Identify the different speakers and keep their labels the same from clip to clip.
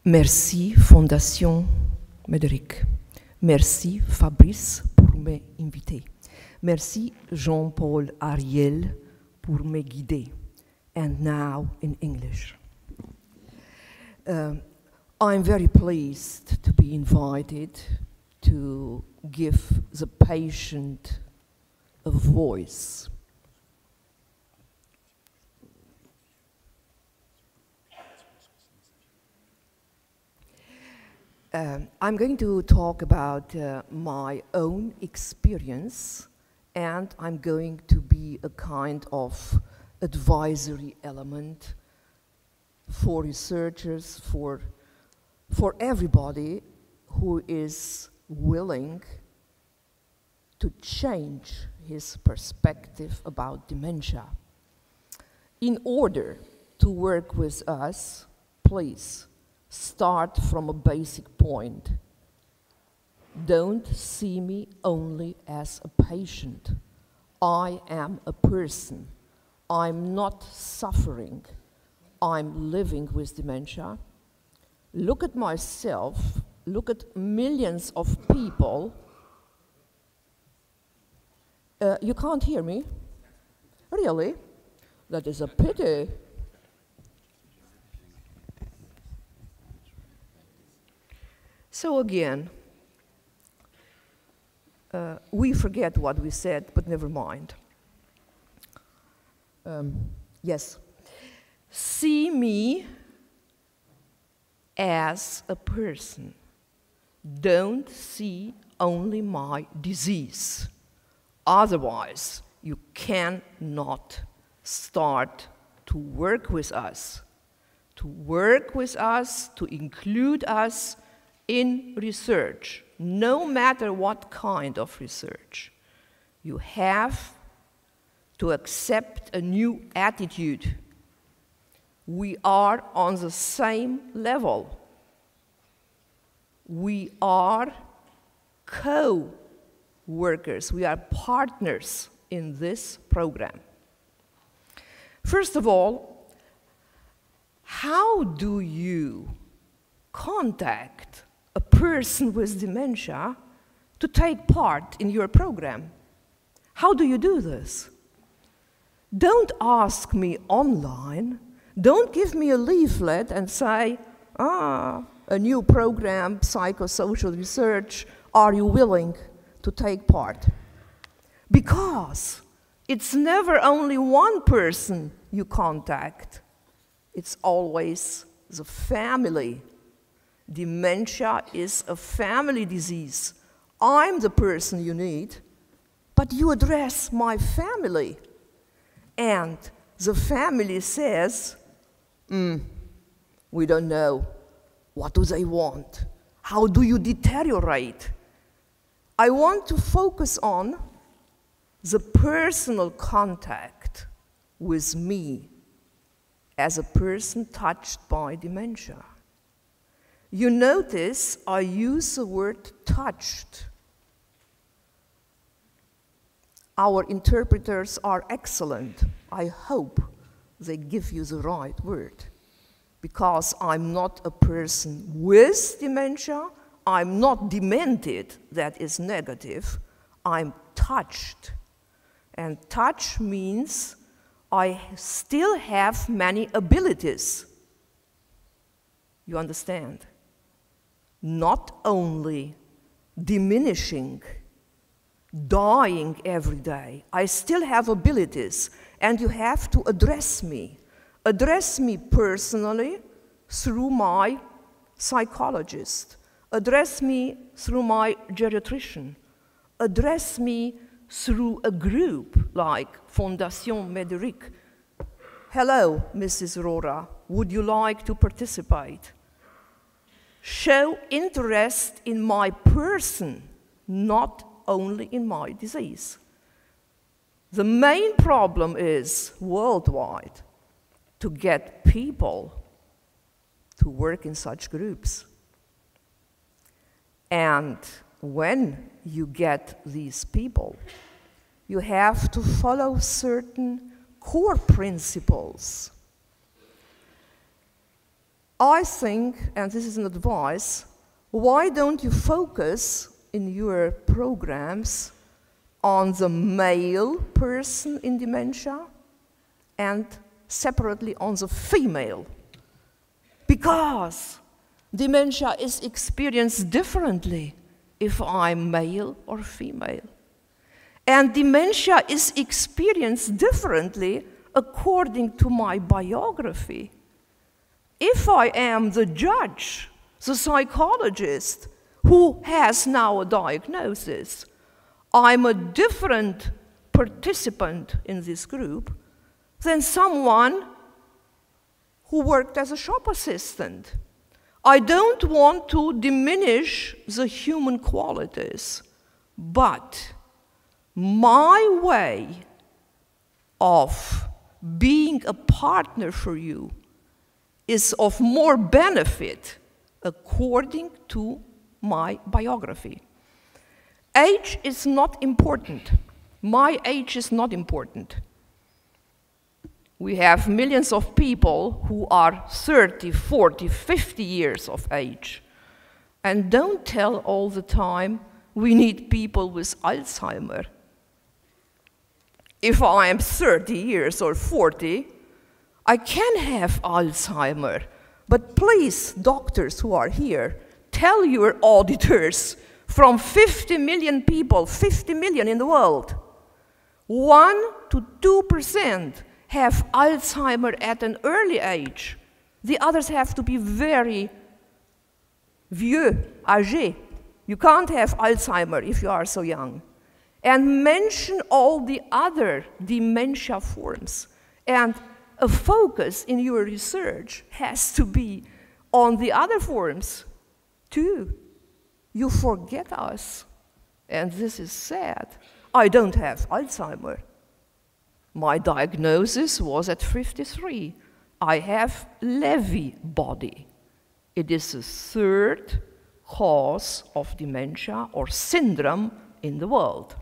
Speaker 1: Merci Fondation Médéric. Merci Fabrice pour m'inviter. Merci Jean-Paul Ariel pour me guider. And now in English. I'm very pleased to be invited to give the patient a voice. I'm going to talk about my own experience, and I'm going to be a kind of advisory element for researchers, for everybody who is willing to change his perspective about dementia. In order to work with us, please start from a basic point. Don't see me only as a patient. I am a person. I'm not suffering. I'm living with dementia. Look at myself. Look at millions of people. You can't hear me? Really? That is a pity. So again, we forget what we said, but never mind. Yes. See me as a person. Don't see only my disease. Otherwise, you cannot start to work with us. To work with us, to include us in research, no matter what kind of research. You have to accept a new attitude. We are on the same level. We are co-workers. We are partners in this program. First of all, how do you contact a person with dementia to take part in your program? How do you do this? Don't ask me online. Don't give me a leaflet and say, a new program, psychosocial research, are you willing to take part? Because it's never only one person you contact. It's always the family. Dementia is a family disease. I'm the person you need, but you address my family. And the family says, we don't know. What do they want? How do you deteriorate? I want to focus on the personal contact with me as a person touched by dementia. You notice I use the word touched. Our interpreters are excellent. I hope they give you the right word. Because I'm not a person with dementia, I'm not demented, that is negative, I'm touched. And touch means I still have many abilities. You understand? Not only diminishing, dying every day. I still have abilities, and you have to address me. Address me personally through my psychologist. Address me through my geriatrician. Address me through a group like Fondation Médéric. Hello, Mrs. Rohra, would you like to participate? Show interest in my person, not only in my disease. The main problem is, worldwide, to get people to work in such groups. And when you get these people, you have to follow certain core principles. I think, and this is an advice, why don't you focus in your programs on the male person in dementia and separately on the female? Because dementia is experienced differently if I'm male or female. And dementia is experienced differently according to my biography. If I am the judge, the psychologist, who has now a diagnosis, I'm a different participant in this group than someone who worked as a shop assistant. I don't want to diminish the human qualities, but my way of being a partner for you is of more benefit according to my biography. Age is not important. My age is not important. We have millions of people who are 30, 40, 50 years of age. And don't tell all the time we need people with Alzheimer. If I am 30 years or 40, I can have Alzheimer. But please, doctors who are here, tell your auditors from 50 million people, 50 million in the world, 1 to 2% have Alzheimer at an early age. The others have to be very vieux, âgé. You can't have Alzheimer if you are so young. And mention all the other dementia forms. And a focus in your research has to be on the other forms, too. You forget us. And this is sad. I don't have Alzheimer. My diagnosis was at 53. I have Lewy body. It is the third cause of dementia or syndrome in the world.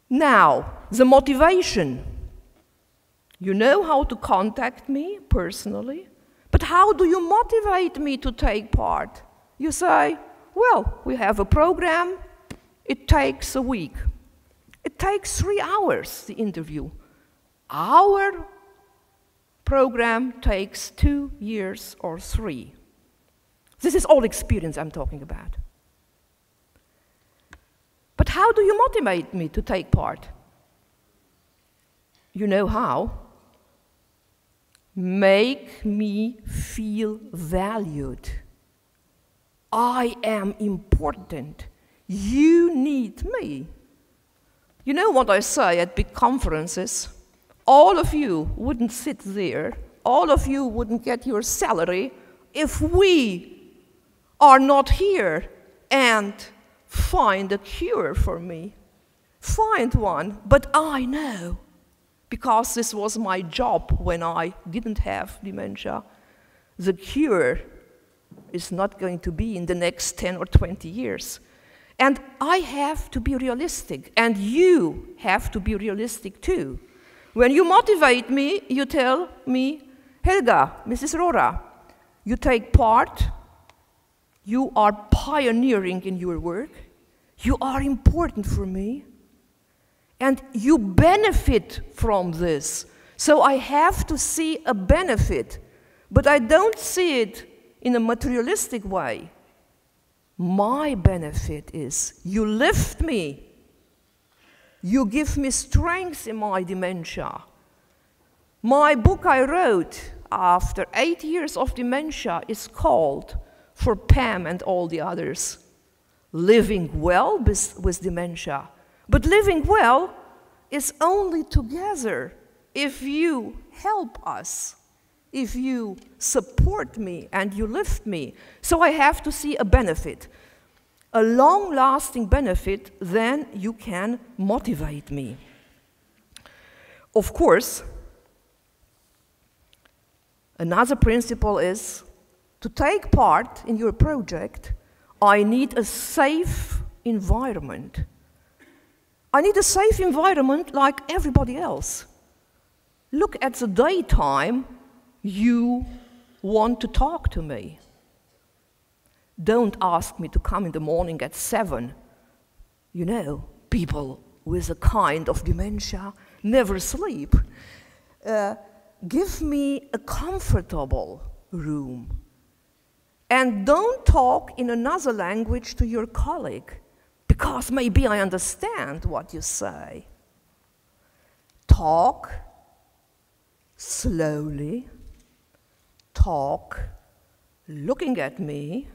Speaker 1: Now, the motivation. You know how to contact me personally, but how do you motivate me to take part? You say, well, we have a program, it takes a week. It takes 3 hours, the interview. Our program takes 2 years or 3. This is all experience I'm talking about. But how do you motivate me to take part? You know how? Make me feel valued. I am important. You need me. You know what I say at big conferences? All of you wouldn't sit there, all of you wouldn't get your salary if we are not here and find a cure for me. Find one, but I know, because this was my job when I didn't have dementia, the cure is not going to be in the next 10 or 20 years. And I have to be realistic, and you have to be realistic too. When you motivate me, you tell me, Helga, Mrs. Rohra, you take part, you are pioneering in your work, you are important for me, and you benefit from this. So I have to see a benefit, but I don't see it in a materialistic way. My benefit is you lift me. You give me strength in my dementia. My book I wrote after 8 years of dementia is called, for Pam and all the others, Living Well with Dementia. But living well is only together if you help us, if you support me and you lift me. So I have to see a benefit, a long-lasting benefit, then you can motivate me. Of course, another principle is to take part in your project, I need a safe environment. I need a safe environment like everybody else. Look at the daytime, you want to talk to me. Don't ask me to come in the morning at 7. You know, people with a kind of dementia never sleep. Give me a comfortable room. And don't talk in another language to your colleague, because maybe I understand what you say. Talk slowly. Talk looking at me.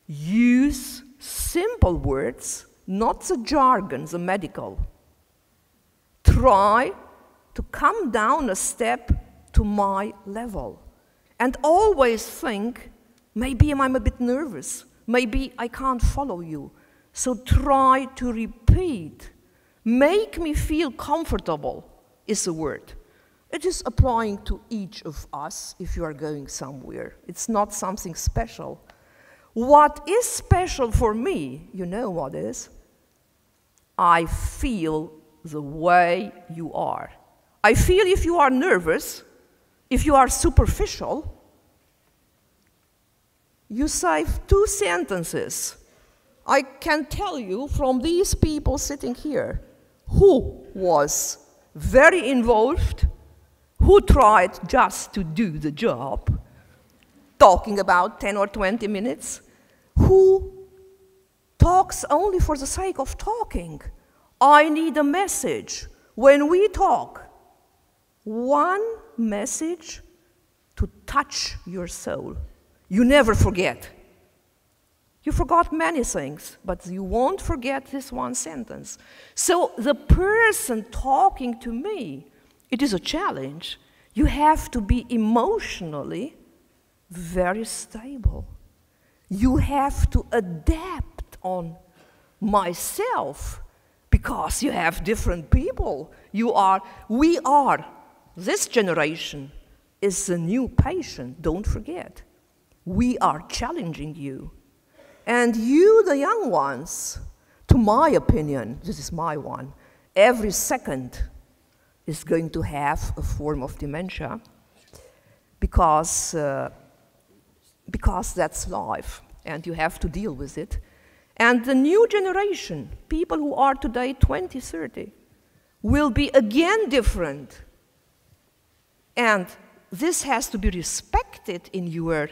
Speaker 1: Use simple words, not the jargon, the medical. Try to come down a step to my level. And always think, maybe I'm a bit nervous, maybe I can't follow you. So try to repeat. Make me feel comfortable is a word. It is applying to each of us if you are going somewhere. It's not something special. What is special for me, you know what is? I feel the way you are. I feel if you are nervous, if you are superficial. You say 2 sentences. I can tell you from these people sitting here who was very involved, who tried just to do the job, talking about 10 or 20 minutes, who talks only for the sake of talking. I need a message. When we talk, one message to touch your soul. You never forget. You forgot many things, but you won't forget this one sentence. So the person talking to me, it is a challenge. You have to be emotionally very stable. You have to adapt on myself because you have different people. We are, this generation is the new patient, don't forget. We are challenging you. And you, the young ones, to my opinion, this is my one, every second is going to have a form of dementia because that's life, and you have to deal with it. And the new generation, people who are today 20, 30, will be again different. And this has to be respected in your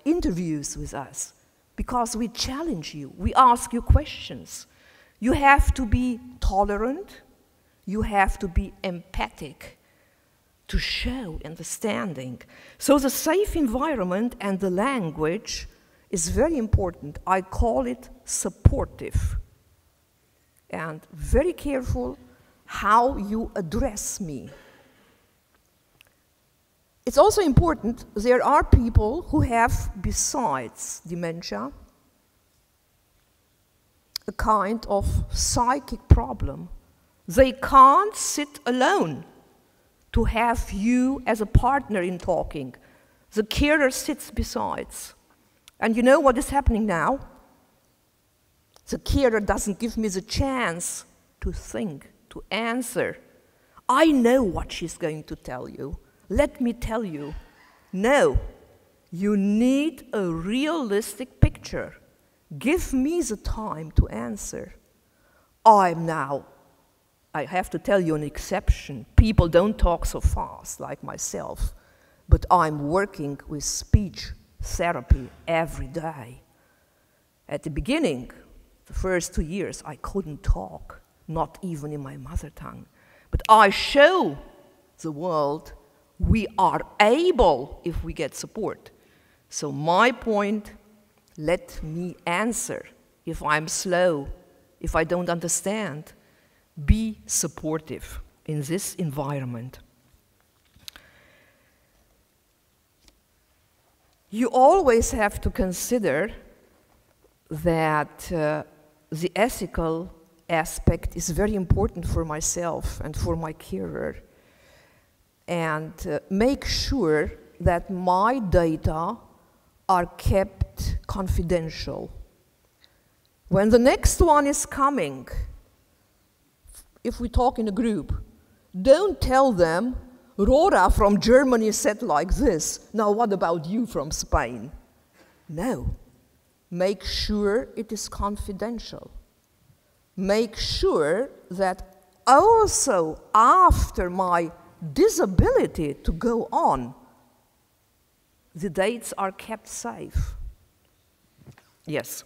Speaker 1: interviews with us, because we challenge you, we ask you questions. You have to be tolerant, you have to be empathic to show understanding. So the safe environment and the language is very important. I call it supportive. And very careful how you address me. It's also important, there are people who have, besides dementia, a kind of psychic problem. They can't sit alone to have you as a partner in talking. The carer sits besides. And you know what is happening now? The carer doesn't give me the chance to think, to answer. I know what she's going to tell you. Let me tell you, no, you need a realistic picture. Give me the time to answer. I have to tell you an exception. People don't talk so fast like myself, but I'm working with speech therapy every day. At the beginning, the first 2 years, I couldn't talk, not even in my mother tongue. But I show the world we are able if we get support. So my point, let me answer. If I'm slow, if I don't understand, be supportive in this environment. You always have to consider that the ethical aspect is very important for myself and for my carer. And make sure that my data are kept confidential. When the next one is coming, if we talk in a group, don't tell them, Rohra from Germany said like this. Now what about you from Spain? No. Make sure it is confidential. Make sure that also after my disability to go on, the dates are kept safe. Yes.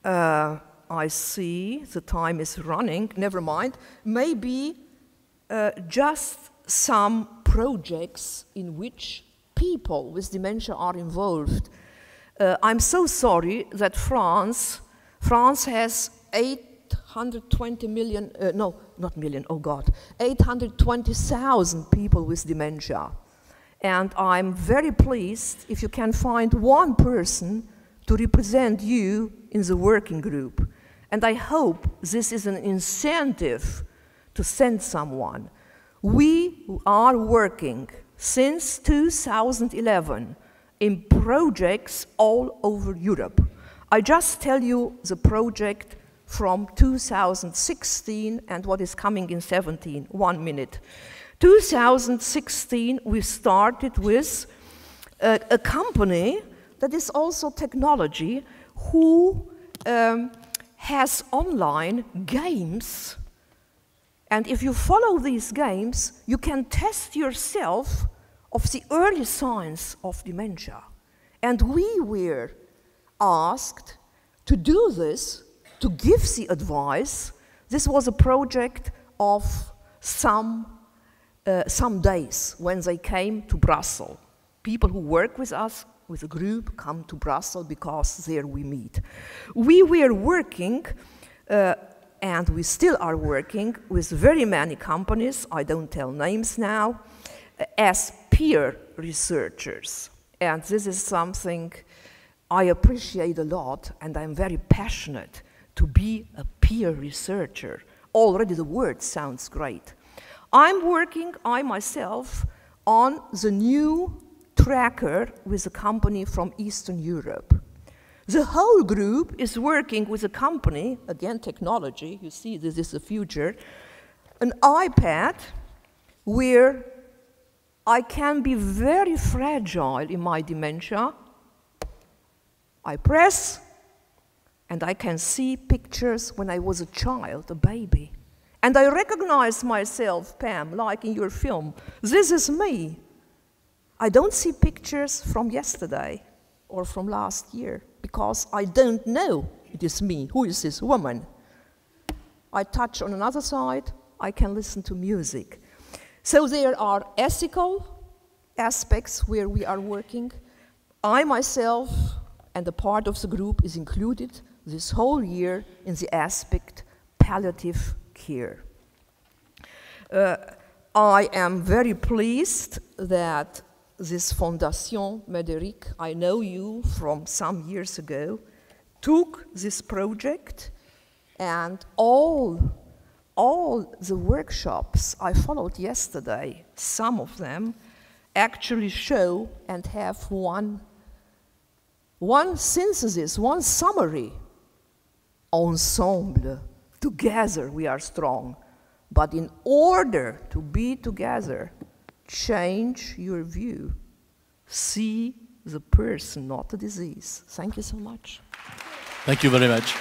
Speaker 1: I see the time is running. Never mind. Maybe just some projects in which people with dementia are involved. I'm so sorry that France has 820 million, no, not million, oh God, 820,000 people with dementia. And I'm very pleased if you can find one person to represent you in the working group. And I hope this is an incentive to send someone. We are working since 2011 in projects all over Europe. I just tell you the project from 2016 and what is coming in 17, 1 minute. 2016, we started with a company that is also technology who has online games. And if you follow these games, you can test yourself of the early signs of dementia. And we were asked to do this, to give the advice. This was a project of some days when they came to Brussels. People who work with us, with a group, come to Brussels because there we meet. We were working, and we still are working, with very many companies, I don't tell names now, as peer researchers. And this is something I appreciate a lot, and I'm very passionate to be a peer researcher. Already the word sounds great. I'm working, I myself, on the new tracker with a company from Eastern Europe. The whole group is working with a company, again technology, you see this is the future, an iPad where I can be very fragile in my dementia. I press and I can see pictures when I was a child, a baby. And I recognize myself, Pam, like in your film. This is me. I don't see pictures from yesterday or from last year because I don't know it is me. Who is this woman? I touch on another side, I can listen to music. So there are ethical aspects where we are working. I myself and a part of the group is included this whole year in the aspect palliative care. I am very pleased that this Fondation Médéric, I know you from some years ago, took this project, and all the workshops I followed yesterday, some of them actually show and have one synthesis, one summary. Ensemble, together we are strong. But in order to be together, change your view. See the person, not the disease. Thank you so much.
Speaker 2: Thank you very much.